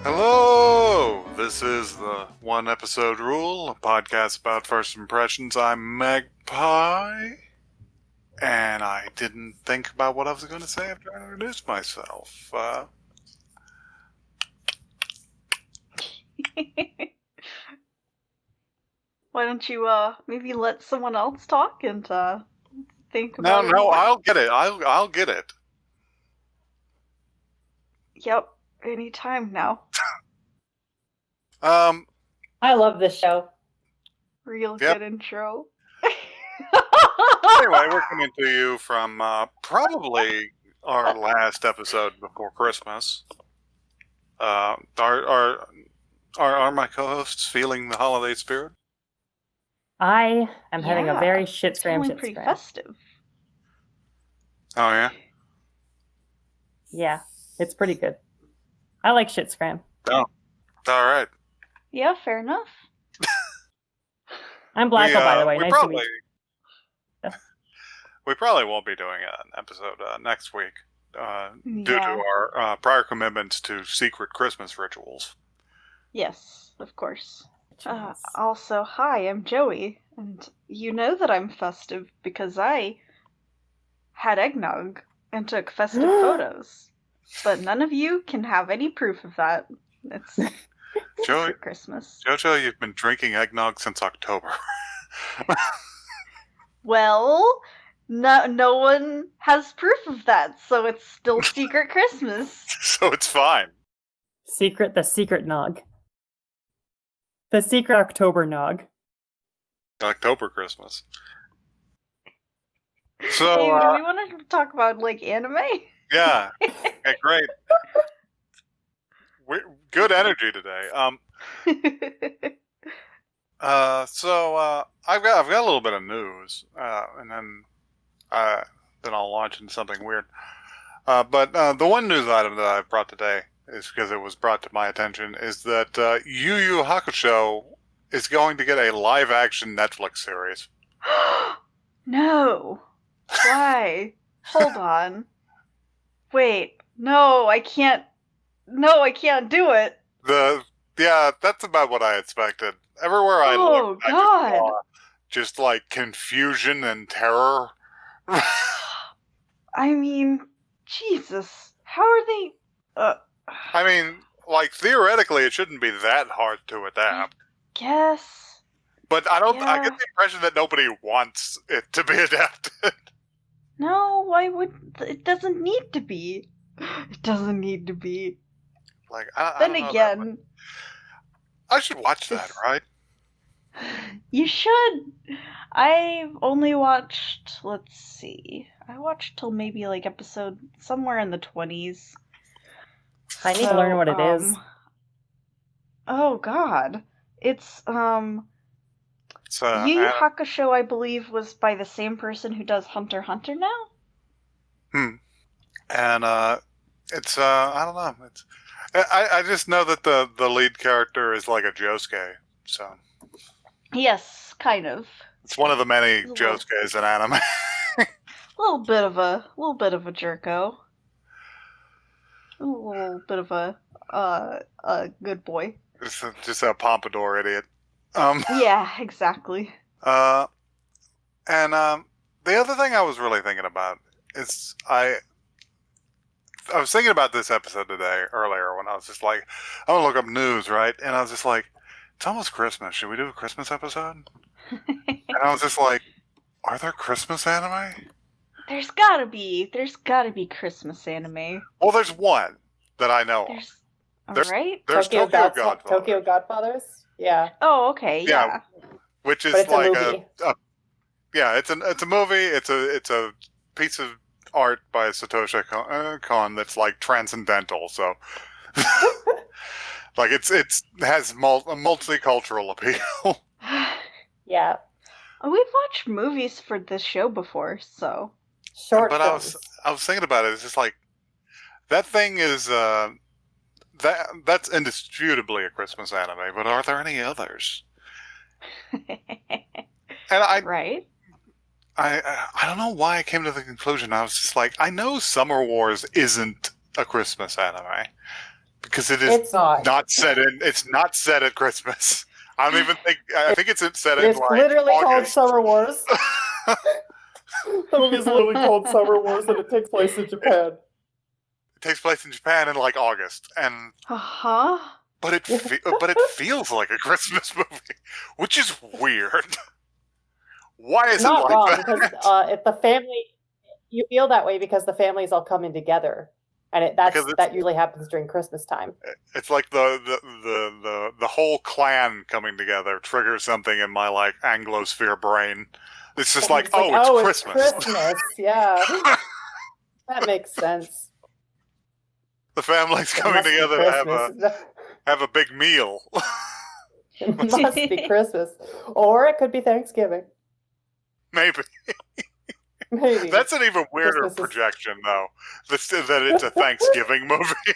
Hello! This is the One Episode Rule, a podcast about first impressions. I'm Magpie, and I didn't think about what I was going to say after I introduced myself. Why don't you maybe let someone else talk and think No, about it more? I'll get it. I'll get it. Yep, anytime now. I love this show. Real Yep. good intro. Anyway, we're coming to you from probably our last episode before Christmas. Are my co-hosts feeling the holiday spirit? I am having a Yeah, very It's shit-scram feeling pretty festive. Oh, yeah? Yeah, it's pretty good. I like shit-scram. Oh, all right. Yeah, fair enough. I'm Blacko, by the way. We Nice probably, to meet you. we probably won't be doing an episode next week due to Yeah. our prior commitments to secret Christmas rituals. Yes, of course. Jeez. Also, hi, I'm Joey, and you know that I'm festive because I had eggnog and took festive photos. But none of you can have any proof of that. It's Joey, secret Christmas. Jojo, you've been drinking eggnog since October. Well, no one has proof of that, so it's still secret Christmas. So it's fine. The secret nog. The secret October nog. October Christmas. So, Hey, do we want to talk about, like, anime? yeah. Okay, great. Good energy today. I've got a little bit of news, and then I'll launch into something weird. But the one news item that I've brought today is because it was brought to my attention is that Yu Yu Hakusho is going to get a live-action Netflix series. No. Why? Hold on. Wait. No, I can't. No, I can't do it. Yeah, that's about what I expected. Everywhere I looked, I God. just saw just like confusion and terror. I mean, Jesus. How are they? I mean, like theoretically, it shouldn't be that hard to adapt. Guess. But I don't. I Yeah. get the impression that nobody wants it to be adapted. No, why would it doesn't need to be. It doesn't need to be. Like, I Then don't know again, I should watch that, this- right? you should. I've only watched, let's see. I watched till maybe like episode somewhere in the 20s. I need to learn what it is. Oh god. It's It's Yu Yu Hakusho, I believe, was by the same person who does Hunter x Hunter now. and it's I don't know. It's I just know that the lead character is like a Josuke, so Yes, kind of. it's one of the many He's a little- Josuke's in anime. A little bit of a jerko. A little bit of a good boy. just a pompadour idiot. Yeah, exactly. And the other thing I was really thinking about is I was thinking about this episode today earlier when I was just like, I'm gonna look up news, right? And I was just like, it's almost Christmas. Should we do a Christmas episode? And I was just like, are there Christmas anime? There's gotta be Christmas anime. Well, there's one that I know of. There's alright. There's Tokyo Godfather, Tokyo Godfathers? Yeah. Oh, okay, Yeah. which is But it's like a movie. yeah, it's a movie. It's a piece of art by Satoshi Kon that's like transcendental. So, like it has a multicultural appeal. Yeah. We've watched movies for this show before, so Short But films. I was thinking about it. It's just like that thing is that's indisputably a Christmas anime. But are there any others? And right? I don't know why I came to the conclusion. I was just like, I know Summer Wars isn't a Christmas anime because it is It's not. It's not set at Christmas. I don't even think. I think it's set in It's like literally called August. Summer Wars. The movie is literally called Summer Wars, and it takes place in Japan. It takes place in Japan in like August, and but it feels like a Christmas movie, which is weird. Why is Not it like wrong, that? because if the family, you feel that way because the families all coming together, and that usually happens during Christmas time. It's like the whole clan coming together triggers something in my like Anglosphere brain. It's just like, it's Christmas. It's Christmas, yeah. That makes sense. The family's coming together to have a big meal. It must be Christmas. Or it could be Thanksgiving. Maybe. Maybe. That's an even weirder projection, though. That it's a Thanksgiving movie.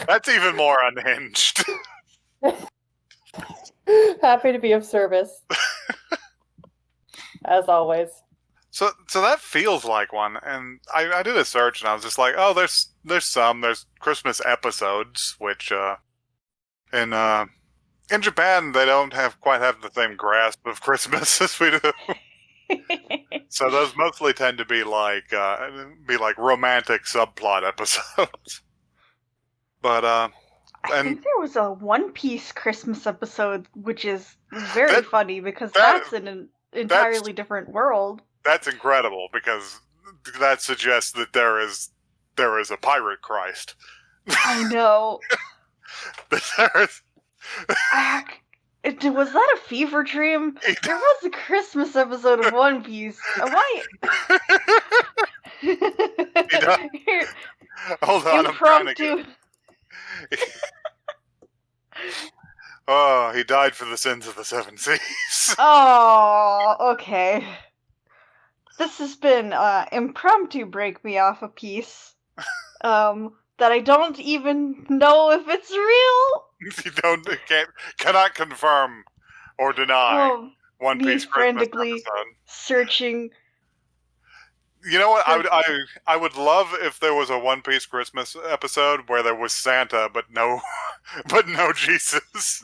That's even more unhinged. Happy to be of service. As always. So that feels like one, and I did a search, and I was just like, oh, there's Christmas episodes, which in Japan they don't quite have the same grasp of Christmas as we do. So those mostly tend to be like romantic subplot episodes. But I think there was a One Piece Christmas episode, which is very funny because that's in an entirely different world. That's incredible because that suggests that there is a pirate Christ. I know. Was that a fever dream? There was a Christmas episode of One Piece. Why? Hold on, impromptu. Oh, he died for the sins of the seven seas. Oh, okay. This has been impromptu break me off a piece. That I don't even know if it's real. You cannot confirm or deny One Piece Christmas episode. Searching. You know what? I would love if there was a One Piece Christmas episode where there was Santa, but no Jesus.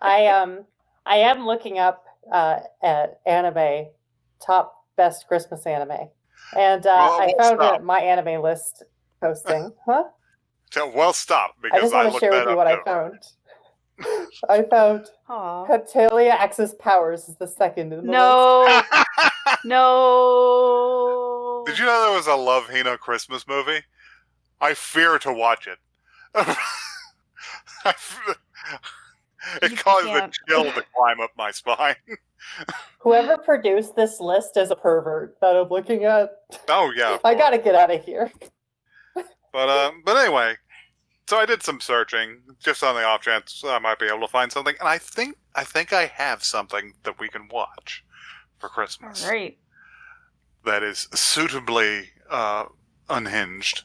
I am looking up at anime, top best Christmas anime, and I found my anime list posting. Huh? Well, stop, because I just want to share with you what I found. I found Hatelia Axis Powers is the second in the list. No. Did you know there was a Love Hina Christmas movie? I fear to watch it. It caused a chill to climb up my spine. Whoever produced this list is a pervert that I'm looking at. Oh yeah. I gotta get out of here. But anyway, so I did some searching just on the off chance I might be able to find something, and I think I have something that we can watch for Christmas. All right. That is suitably unhinged.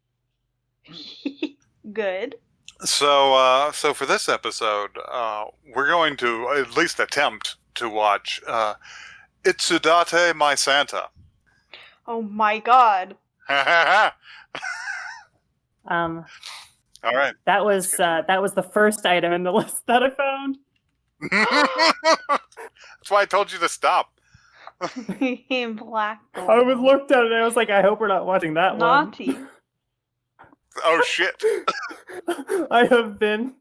Good. So for this episode, we're going to at least attempt to watch Itsudatte, My Santa. Oh my god. All right. That was the first item in the list that I found. That's why I told you to stop. Black. I was looked at it and I was like, I hope we're not watching that Naughty. one. Oh shit. I have been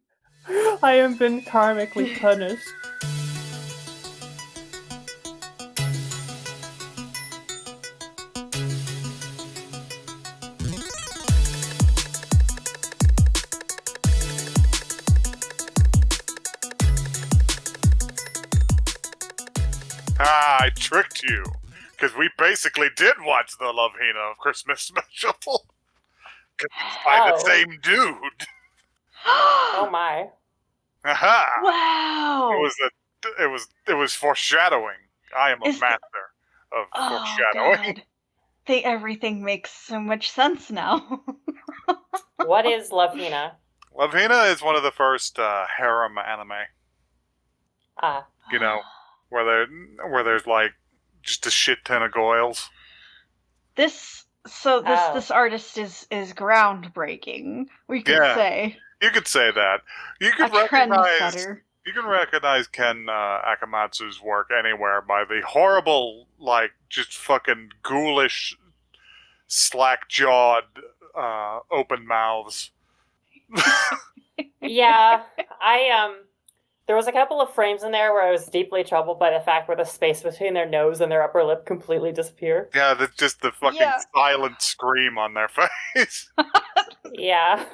karmically punished. I tricked you, because we basically did watch the Love Hina Christmas special. By the same dude. Oh my! Aha! Wow! It was foreshadowing. I am a master of foreshadowing. God. Everything makes so much sense now. What is Love Hina? Love Hina is one of the first harem anime. You know, where there's like just a shit ton of goyles. This So this artist is groundbreaking. We could say. You could say that. You could trendsetter. You can recognize Ken Akamatsu's work anywhere by the horrible, like, just fucking ghoulish, slack-jawed, open mouths. Yeah, there was a couple of frames in there where I was deeply troubled by the fact where the space between their nose and their upper lip completely disappear. Yeah, that's just the fucking silent scream on their face. Yeah.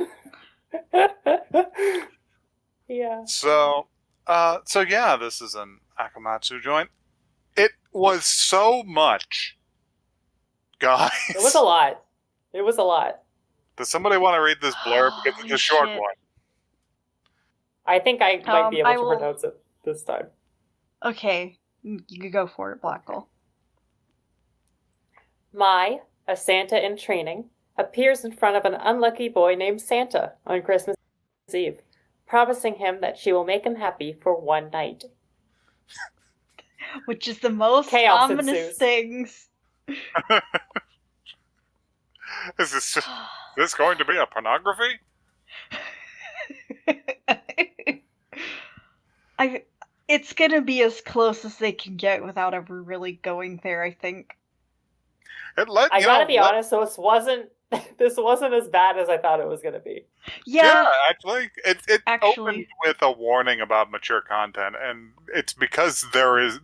Yeah. So yeah, this is an Akamatsu joint. It was so much, guys. It was a lot. It was a lot. Does somebody want to read this blurb? Because it's a short one. I think I might be able to pronounce it this time. Okay, you can go for it, Blackle. Mai, a Santa in training, appears in front of an unlucky boy named Santa on Christmas Eve, promising him that she will make him happy for one night. Which is the most Chaos ominous ensues. things. Is this going to be a pornography? It's gonna be as close as they can get without ever really going there, I think. I gotta be honest, so this wasn't as bad as I thought it was gonna be. Yeah, actually, it opened with a warning about mature content, and it's because there is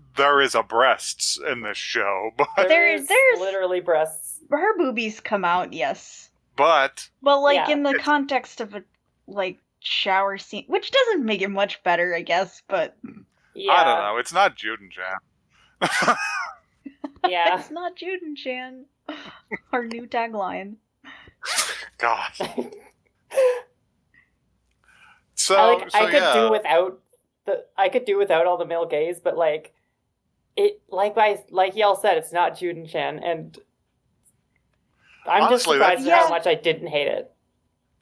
a breasts in this show, but there's literally breasts. Her boobies come out, yes. But in the context of a shower scene, which doesn't make it much better, I guess, but I don't know. It's not Juden Chan. Yeah. It's not Juden Chan. Our new tagline. God. I could do without all the male gaze, but y'all said, it's not Juden Chan, and I'm just surprised at how much I didn't hate it.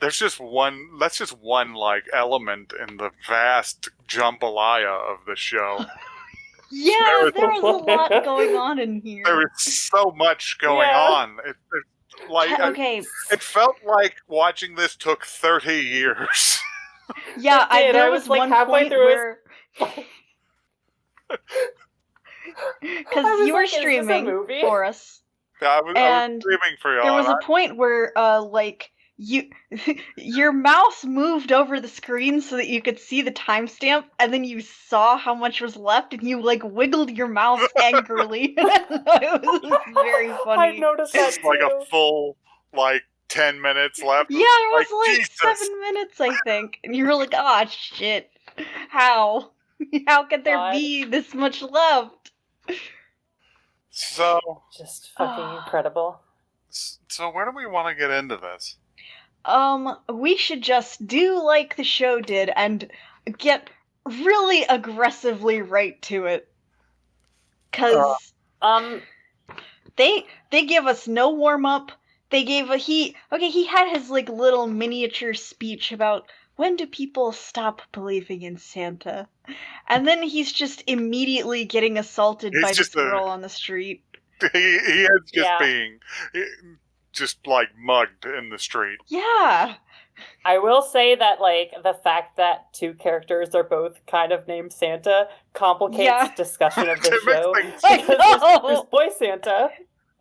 That's just one element in the vast jambalaya of the show. Yeah, there was a lot going on in here. There is so much going on. It felt like watching this took 30 years. Yeah, there was one halfway through where because you were streaming for us. I was streaming for y'all. There was a point where your mouse moved over the screen so that you could see the timestamp, and then you saw how much was left, and you wiggled your mouse angrily. It was very funny. I noticed that too. A full 10 minutes left. Yeah, it was 7 minutes, I think, and you were like, "Ah, shit! How could there be this much left?" So just fucking incredible. So where do we want to get into this? We should just do like the show did and get really aggressively right to it. 'Cause they give us no warm up. They gave he had his little miniature speech about when do people stop believing in Santa? And then he's just immediately getting assaulted by this girl on the street. He is just being mugged in the street. Yeah. I will say that the fact that two characters are both kind of named Santa complicates discussion of the show. Because there's boy Santa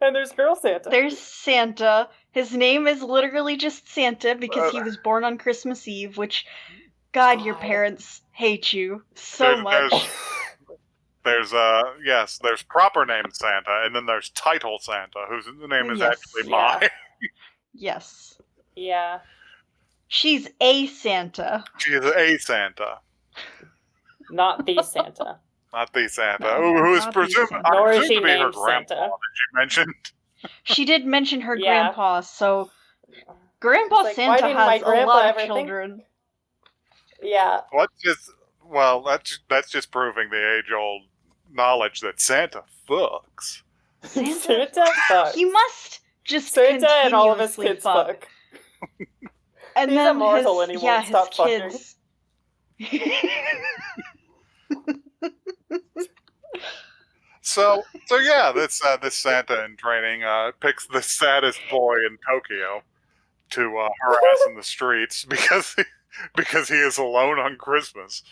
and there's girl Santa. There's Santa. His name is literally just Santa because he was born on Christmas Eve, which God, your parents hate you so much. There's proper name Santa, and then there's title Santa, whose name is actually Mai. Yes. Yeah. She's a Santa. She is a Santa. Not the Santa. Not the Santa. Who is presumed to be her grandpa, that she mentioned. She did mention her grandpa, so Grandpa Santa has a lot of children. Yeah. That's just proving the age-old knowledge that Santa fucks. Santa fucks. He must just Santa and all of his kids fuck. And he's then immortal and he won't stop fucking. So yeah, this Santa in training picks the saddest boy in Tokyo to harass in the streets because he is alone on Christmas.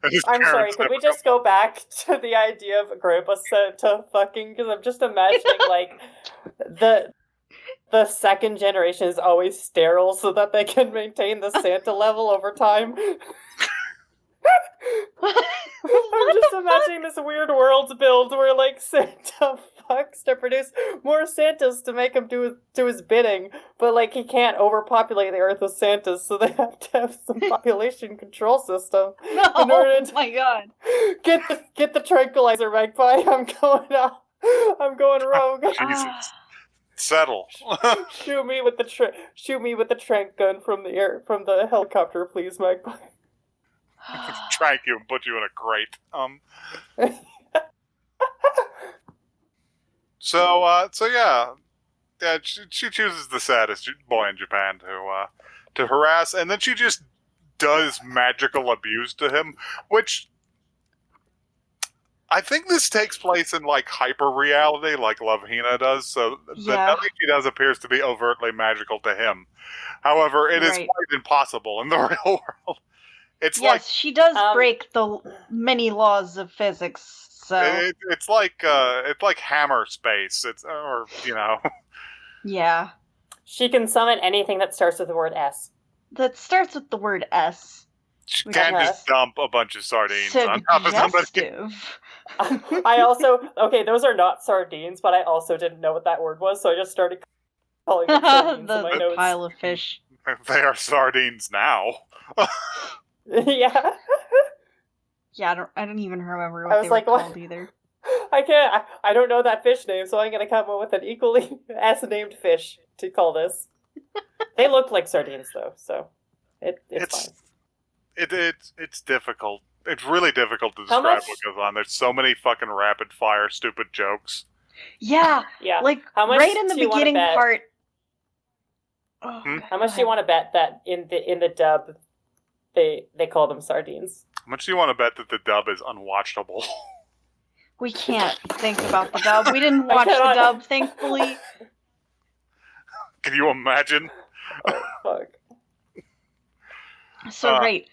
And his I'm sorry, parents could never we just go back to the idea of Grandpa Santa fucking? Because I'm just imagining, like, the second generation is always sterile so that they can maintain the Santa level over time. I'm just imagining this weird world build where, like, Santa fucks to produce more Santas to make him do his bidding, but, like, he can't overpopulate the Earth with Santas, so they have to have some population control system in order to my god. get the tranquilizer magpie. I'm going rogue. Jesus. Settle. Shoot me with the trank gun from the helicopter, please, magpie. Trank you and put you in a crate. So yeah, she chooses the saddest boy in Japan to harass, and then she just does magical abuse to him, which I think this takes place in like hyper reality, like Love Hina does. So the nothing she does appears to be overtly magical to him. However, it is quite impossible in the real world. It's like she does break the many laws of physics. So it's like hammer space. It's Yeah. She can summon anything that starts with the word S. That starts with the word S. She can't just dump a bunch of sardines on top of somebody. I also those are not sardines, but I also didn't know what that word was, so I just started calling them sardines in my notes. Pile of fish. They are sardines now. Yeah. Yeah, I don't even remember what they were called either. I don't know that fish name, so I'm gonna come up with an equally S-named fish to call this. They look like sardines though, so it's fine. It's difficult. It's really difficult to describe what goes on. There's so many fucking rapid fire stupid jokes. Yeah. Like right in the beginning part. How much do you want to bet that in the dub they call them sardines? How much do you want to bet that the dub is unwatchable? We can't think about the dub. We didn't watch the dub, thankfully. Can you imagine? Oh, fuck. So right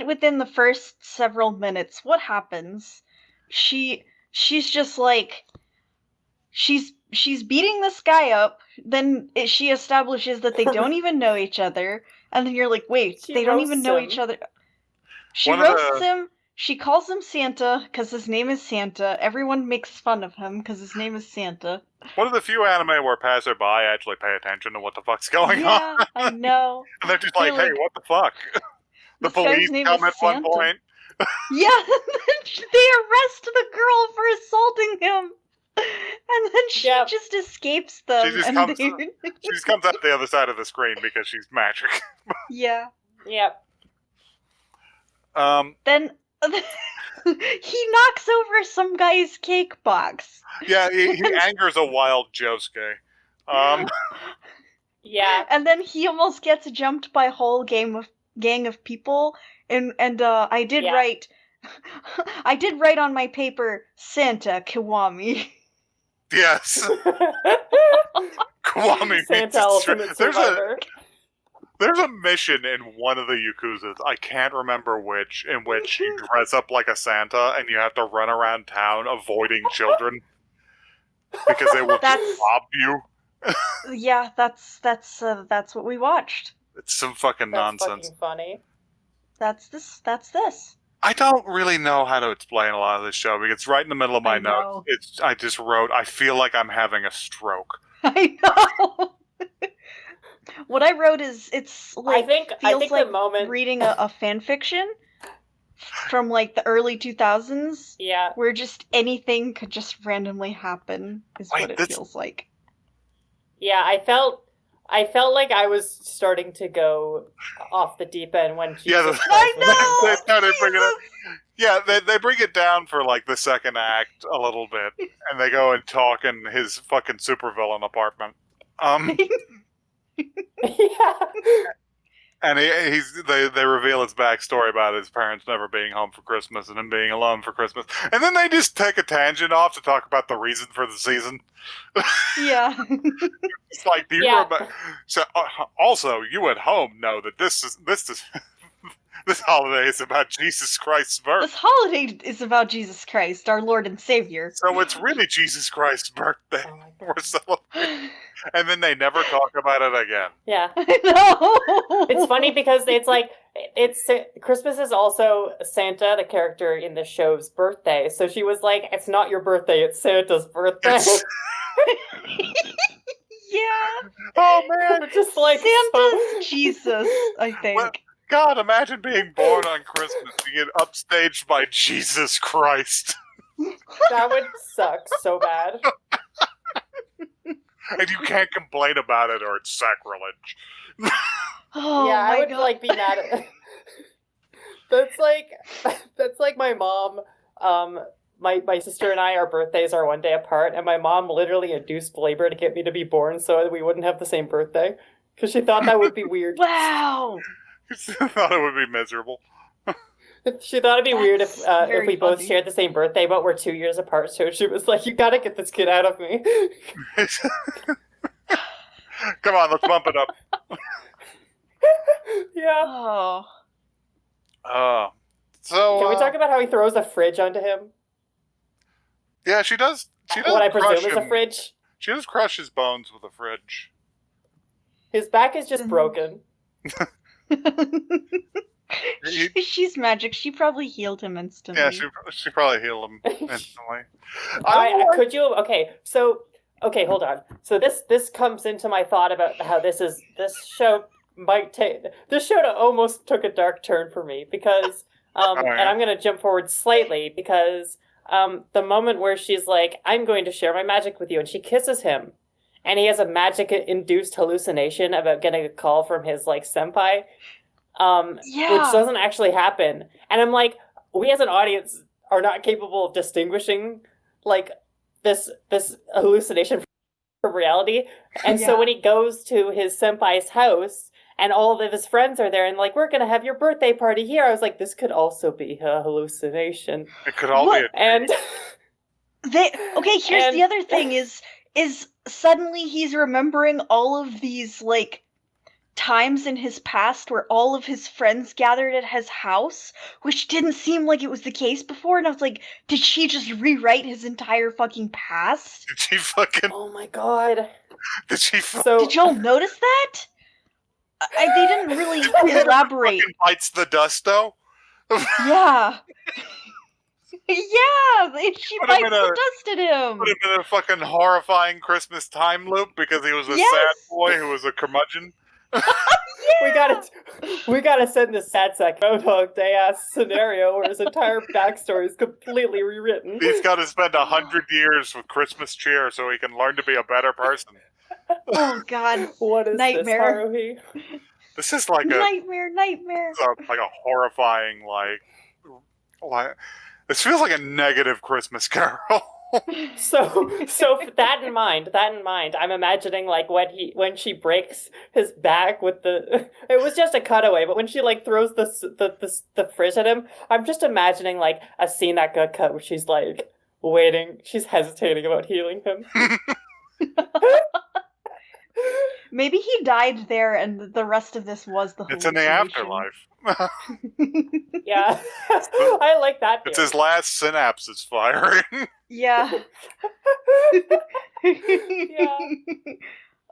within the first several minutes, what happens? She's just like she's beating this guy up. Then she establishes that they don't even know each other, and then you're like, wait, they don't even know each other. She roasts him. She calls him Santa because his name is Santa. Everyone makes fun of him because his name is Santa. One of the few anime where passerby actually pay attention to what the fuck's going on. Yeah, I know. And they're just like, hey, what the fuck? The police come at one point. Yeah, they arrest the girl for assaulting him. And then she just escapes them. She just comes out the other side of the screen because she's magic. Yeah. Yep. Then he knocks over some guy's cake box. Yeah, he angers a wild Josuke. Yeah. And then he almost gets jumped by a whole gang of people. And I did write on my paper Santa Kiwami. Yes. Kiwami Santa Ultimate Survivor. There's a mission in one of the Yakuzas, I can't remember which, in which you dress up like a Santa and you have to run around town avoiding children because they will rob you. Yeah, that's what we watched. It's some fucking nonsense. Fucking funny. That's this. I don't really know how to explain a lot of this show because it's right in the middle of my notes. I just wrote, I feel like I'm having a stroke. I know. What I wrote is it's like I think like the moment reading a fan fiction from like the early 2000s. Yeah. Where just anything could just randomly happen is what it feels like. Yeah, I felt like I was starting to go off the deep end when she I know! They bring it down for like the second act a little bit and they go and talk in his fucking supervillain apartment. Yeah. And they reveal his backstory about his parents never being home for Christmas and him being alone for Christmas. And then they just take a tangent off to talk about the reason for the season. Yeah. It's like, do you remember? So, also, you at home know that this this holiday is about Jesus Christ's birth. This holiday is about Jesus Christ, our Lord and Savior. So it's really Jesus Christ's birthday. Oh my We're celebrating. And then they never talk about it again. Yeah. No. It's funny because it's Christmas is also Santa, the character in the show's birthday. So she was like, it's not your birthday, it's Santa's birthday. Yeah. Oh man. We're just like Santa's Jesus, I think. Well, God, imagine being born on Christmas and get upstaged by Jesus Christ. That would suck so bad. And you can't complain about it or it's sacrilege. Oh, yeah, I would God. like be mad at that's like my mom. My sister and I, our birthdays are one day apart, and my mom literally induced labor to get me to be born so that we wouldn't have the same birthday. Because she thought that would be weird. Wow. I thought it would be miserable. She thought it'd be weird if very we both funny. shared the same birthday, but we're 2 years apart. So she was like, "You gotta get this kid out of me." Come on, let's bump it up. Yeah. Oh. So Can we talk about how he throws a fridge onto him? Yeah, she does. She does. What I presume crush is a him. fridge. She does crush his bones with a fridge. His back is just broken. She's magic. She probably healed him instantly. Yeah, she probably healed him instantly. Could you? Okay, hold on. So this comes into my thought about how this show almost took a dark turn for me because right. and I'm gonna jump forward slightly because the moment where she's like, I'm going to share my magic with you, and she kisses him, and he has a magic induced hallucination about getting a call from his like senpai. Which doesn't actually happen. And I'm like, we as an audience are not capable of distinguishing like this hallucination from reality. And so when he goes to his senpai's house and all of his friends are there and like, we're gonna have your birthday party here, I was like, this could also be a hallucination. It could all be and here's the other thing is suddenly he's remembering all of these like times in his past where all of his friends gathered at his house, which didn't seem like it was the case before, and I was like, did she just rewrite his entire fucking past? Did she fucking... Oh my god. Did y'all notice that? They didn't really elaborate. Bites the dust, though? Yeah. Yeah, she bites the dust at him. Put him in a fucking horrifying Christmas time loop because he was a sad boy who was a curmudgeon. We gotta send this sad sack Groundhog Day ass scenario where his entire backstory is completely rewritten. He's got to spend 100 years with Christmas cheer so he can learn to be a better person. Oh God! What is nightmare? This, this is like a nightmare. Like a horrifying like. This feels like a negative Christmas Carol. So that in mind, I'm imagining like when she breaks his back with the. It was just a cutaway, but when she like throws the fridge at him, I'm just imagining like a scene that got cut where she's like waiting, she's hesitating about healing him. Maybe he died there, and the rest of this was the. It's in the afterlife. Yeah, I like that. It's his last synapses firing. Yeah. Yeah.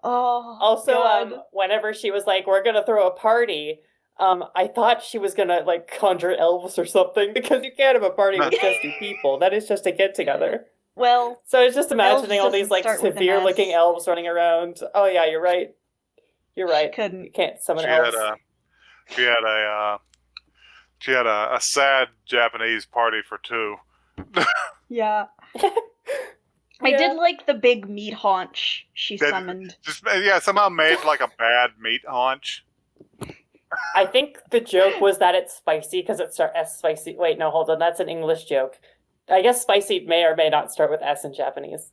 Oh. Also, God. Whenever she was like, "We're gonna throw a party," I thought she was gonna like conjure elves or something because you can't have a party with just 2 people. That is just a get together. Well, so I was just imagining all these like start with an severe looking S. elves running around. Oh yeah, you're right. You're right. Couldn't. You can't summon She elves. had a sad Japanese party for 2. Yeah. I did like the big meat haunch she summoned. Somehow made like a bad meat haunch. I think the joke was that it's spicy because it starts S spicy. Wait, no, hold on. That's an English joke. I guess spicy may or may not start with S in Japanese.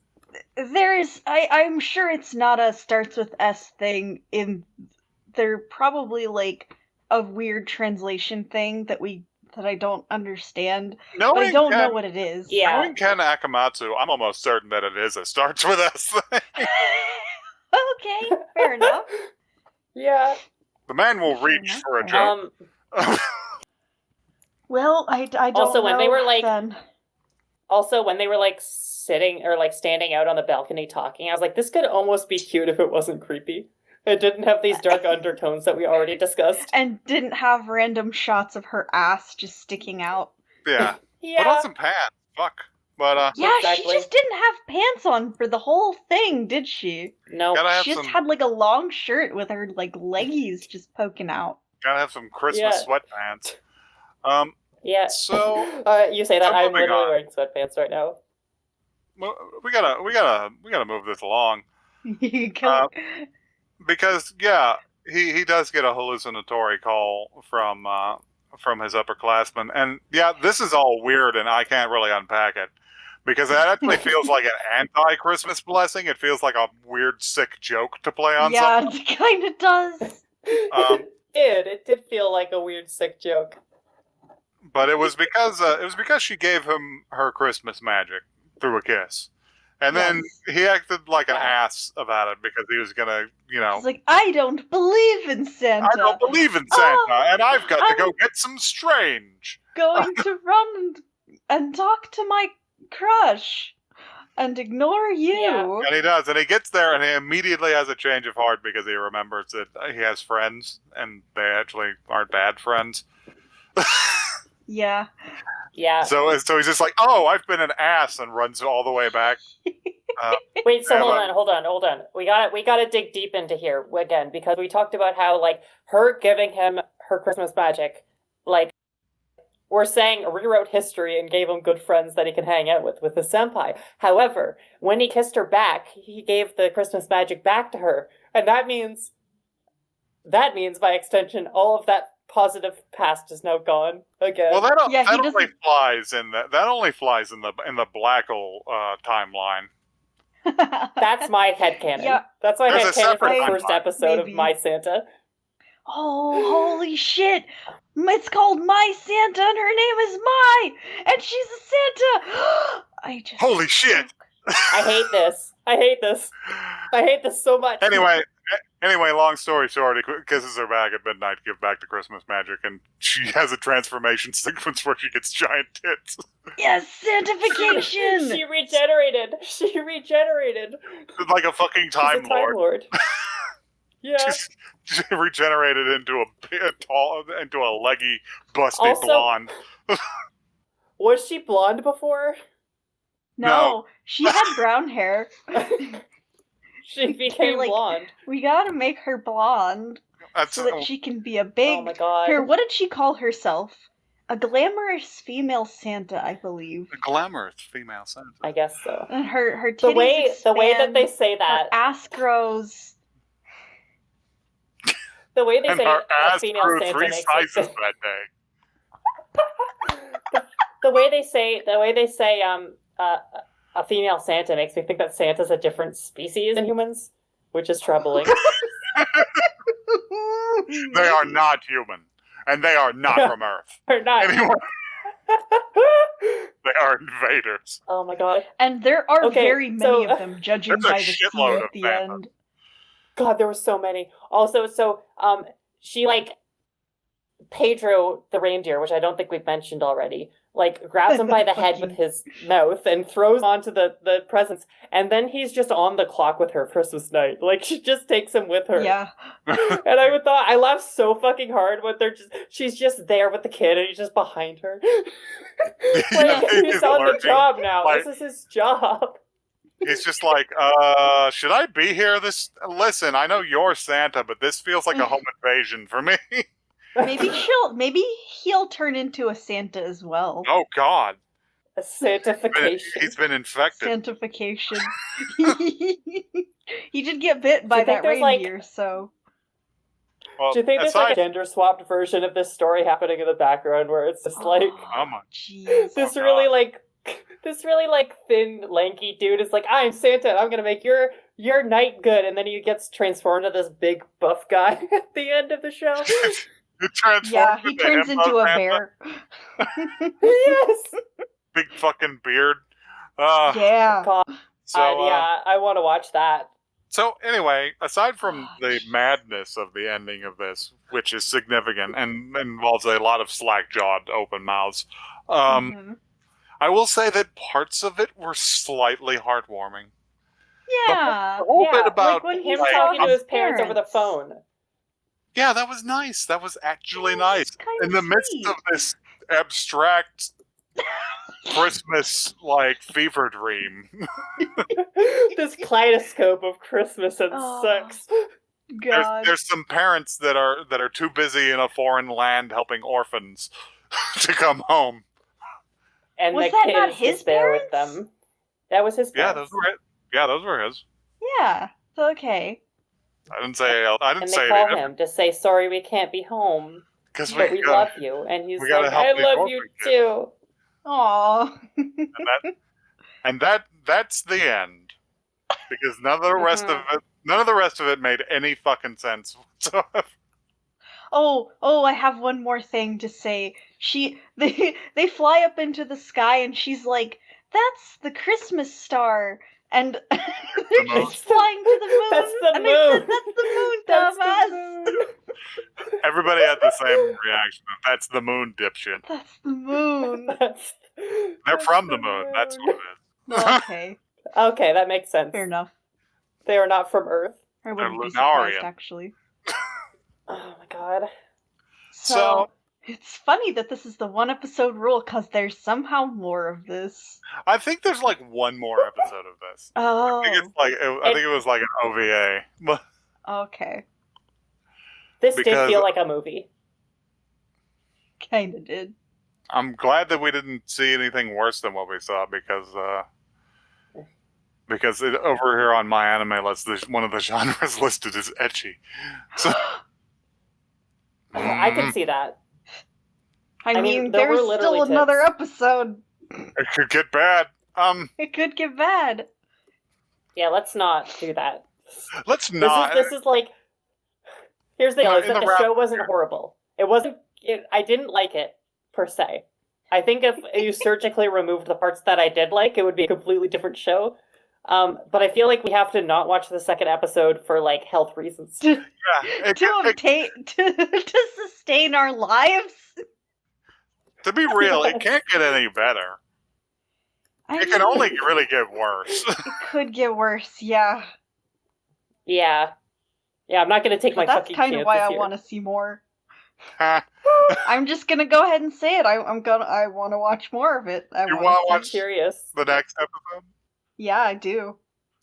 I'm sure it's not a starts with S thing. They're probably like a weird translation thing that I don't understand, but I Knowing don't know Ken, what it is. Yeah. knowing Ken Akamatsu, I'm almost certain that it is a starts with S thing. Okay, fair enough. Yeah. The man will Fair reach enough, for a fair joke. Well, I don't Also, know when they were, like- then. Also, when they were like sitting or like standing out on the balcony talking, I was like, this could almost be cute if it wasn't creepy. It didn't have these dark undertones that we already discussed. And didn't have random shots of her ass just sticking out. Yeah. Yeah. Put on some pants. Fuck. But, Yeah, Exactly. she just didn't have pants on for the whole thing, did she? No. gotta have She just some, had like a long shirt with her like leggies just poking out. Christmas sweatpants. Yeah. So, you say that so I'm moving literally on. wearing sweatpants right now. we gotta move this along. Go- Because he does get a hallucinatory call from his upperclassmen, and this is all weird, and I can't really unpack it because it actually feels like an anti-Christmas blessing. It feels like a weird, sick joke to play on yeah, someone. it kind of does. It did feel like a weird, sick joke. But it was because she gave him her Christmas magic through a kiss. And then Yes. he acted like an Yeah. ass about it because he was gonna, He's like, I don't believe in Santa. I don't believe in Santa, Oh, and I've got to I'm go get some strange. going to run and talk to my crush and ignore you. Yeah. And he does, and he gets there, and he immediately has a change of heart because he remembers that he has friends, and they actually aren't bad friends. Yeah. Yeah. So he's just like, oh, I've been an ass, and runs all the way back. Wait, so Yeah, hold on. We gotta dig deep into here again, because we talked about how, like, her giving him her Christmas magic, like, we're saying rewrote history and gave him good friends that he can hang out with the senpai. However, when he kissed her back, he gave the Christmas magic back to her, and that means by extension all of that positive past is now gone again. Well, that Yeah, he only doesn't- flies in the Blackle timeline. That's my headcanon. Yeah. That's my There's a headcanon for the separate first timeline. episode Maybe. of My Santa. Oh, holy shit! It's called My Santa, and her name is Mai, and she's a Santa. I just Holy shit! I hate this. I hate this so much. Anyway, long story short, he kisses her back at midnight to give back the Christmas magic, and she has a transformation sequence where she gets giant tits. Yes, Santification. She regenerated. She regenerated. Like a fucking She's a Time Lord. Yeah. She regenerated into into a leggy, busty Also- blonde. Was she blonde before? No, she had brown hair. She became like- blonde. We gotta make her blonde That's so that she can be a big. Oh my god. Here, what did she call herself? A glamorous female Santa, I believe. a glamorous female Santa. I guess so. And her titties The way that expand, they say her that, ass grows. the way they And say her a ass female grew Santa 3 makes sizes it, that day. the way they say a female Santa makes me think that Santa's a different species than humans, which is troubling. They are not human, and they are not from Earth. Or not. Anyway, they are invaders. Oh my god. And there are Okay, very many so- of them, judging There's a by the scene shitload at of the Santas. end. God, there were so many. Also, she, like, Pedro the reindeer, which I don't think we've mentioned already, like, grabs him by the head with his mouth and throws him onto the presents, and then he's just on the clock with her Christmas night. Like, she just takes him with her. Yeah. And I laughed so fucking hard when she's just there with the kid and he's just behind her. Like, he's on the lurking, job now. like- This is his job. He's just like, should I be here? Listen, I know you're Santa, but this feels like a home invasion for me. Maybe he'll turn into a Santa as well. Oh God, A sanctification. he's been infected. Santification. He did get bit by you think that there's, like- reindeer, so Well, Do you think there's like a aside- gender swapped version of this story happening in the background where it's just like Oh my- jeez. this Oh, really God. this really like thin lanky dude is like, I'm Santa, I'm gonna make your night good, and then he gets transformed into this big buff guy at the end of the show. It transforms Yeah, he into turns Himbo into a Santa. bear. Yes. Big fucking beard. Yeah. God, So, yeah, I want to watch that. So anyway, aside from the madness of the ending of this, which is significant and involves a lot of slack-jawed open mouths, Mhm. I will say that parts of it were slightly heartwarming. Yeah. The whole bit Yeah, about like when he Him saw talking to his his parents over the parents. phone. yeah, that was nice. That was actually Yeah, nice. it's kind In of the midst sweet. of this abstract Christmas fever dream. This kaleidoscope of Christmas and Oh, sex. God. There's some parents that are too busy in a foreign land helping orphans to come home. And Was the that kid not is his just there with parents? them. That was his Yeah, parents. those were his. Yeah. Okay. I didn't say And they call him to say, sorry, we can't be home, because but we love you. And he's we gotta like, help I these love orphan you kids. too. Aww. And that's the end. Because none of the rest of it made any fucking sense whatsoever. Oh, I have one more thing to say. They fly up into the sky and she's like, "That's the Christmas star." And they're moon. just flying to the moon. That's the and moon. I said, "That's the moon, That's dumbass." the moon. Everybody had the same reaction. That's the moon, dipshit. That's the moon. They're from the moon. That's what it is. Okay, Okay, that makes sense. fair enough. They are not from Earth. I wouldn't be Lunarian. surprised, actually. Oh my god. So it's funny that this is the one episode rule because there's somehow more of this. I think there's like one more episode of this. Oh, I think it was like an OVA. But okay. This did Because- feel like a movie. Kinda did. I'm glad that we didn't see anything worse than what we saw because over here on my anime list, one of the genres listed is ecchi. So I can see that. I mean, mean, there were there's literally still another tits. episode. it could get bad. It could get bad. Yeah, let's not do that. Let's not. This is like. Here's the deal: is in that the the show wasn't horrible. It wasn't. I didn't like it per se. I think if you surgically removed the parts that I did like, it would be a completely different show. But I feel like we have to not watch the second episode for like health reasons. Yeah, to sustain our lives. to be real, it can't get any better. It can only really get worse. It could get worse, yeah. Yeah, I'm not gonna take my But that's fucking kind of why I here. want to see more. I'm just gonna go ahead and say it. I want to watch more of it. You want to I'm watch curious. the next episode Yeah, I do.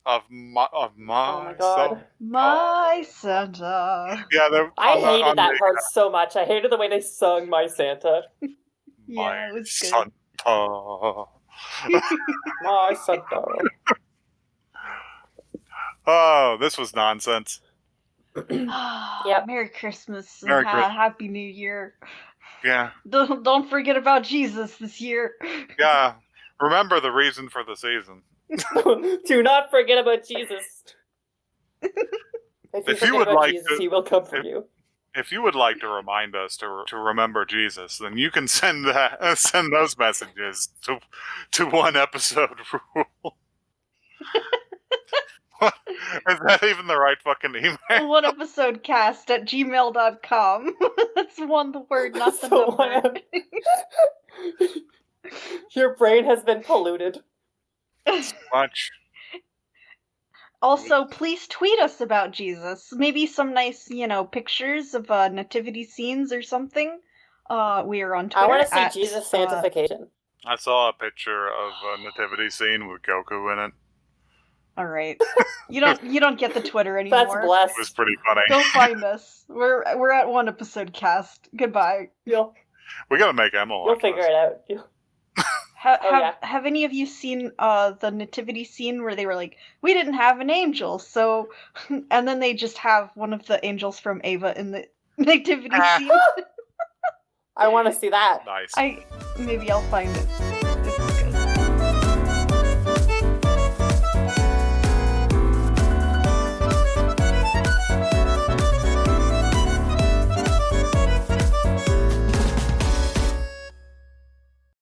of my Oh my god. My Santa. Yeah, I hated that part so much. I hated the way they sung My Santa. Yeah, it was good. Santa. My Santa. Oh, this was nonsense. Yep. Merry Christmas. Merry Christmas. Happy New Year. Yeah, Don't forget about Jesus this year. yeah. Remember the reason for the season. Do not forget about Jesus. If you forget would about like Jesus, to- he will come for you. If you would like to remind us to remember Jesus, then you can send those messages to one episode rule. Is that even the right fucking email? One episode cast at gmail.com. That's the word, not the So number. Your brain has been polluted. Much. Also, please tweet us about Jesus. Maybe some nice, pictures of nativity scenes or something. We are on Twitter. I want to see at, Jesus sanctification. I saw a picture of a nativity scene with Goku in it. All right. You don't get the Twitter anymore. That's blessed. It was pretty funny. Go find us. We're at one episode cast. Goodbye. You'll We gotta make Emma watch figure this. it out. Have any of you seen the nativity scene where they were like, we didn't have an angel, so, and then they just have one of the angels from Ava in the nativity scene? I want to see that. Nice. Maybe I'll find it.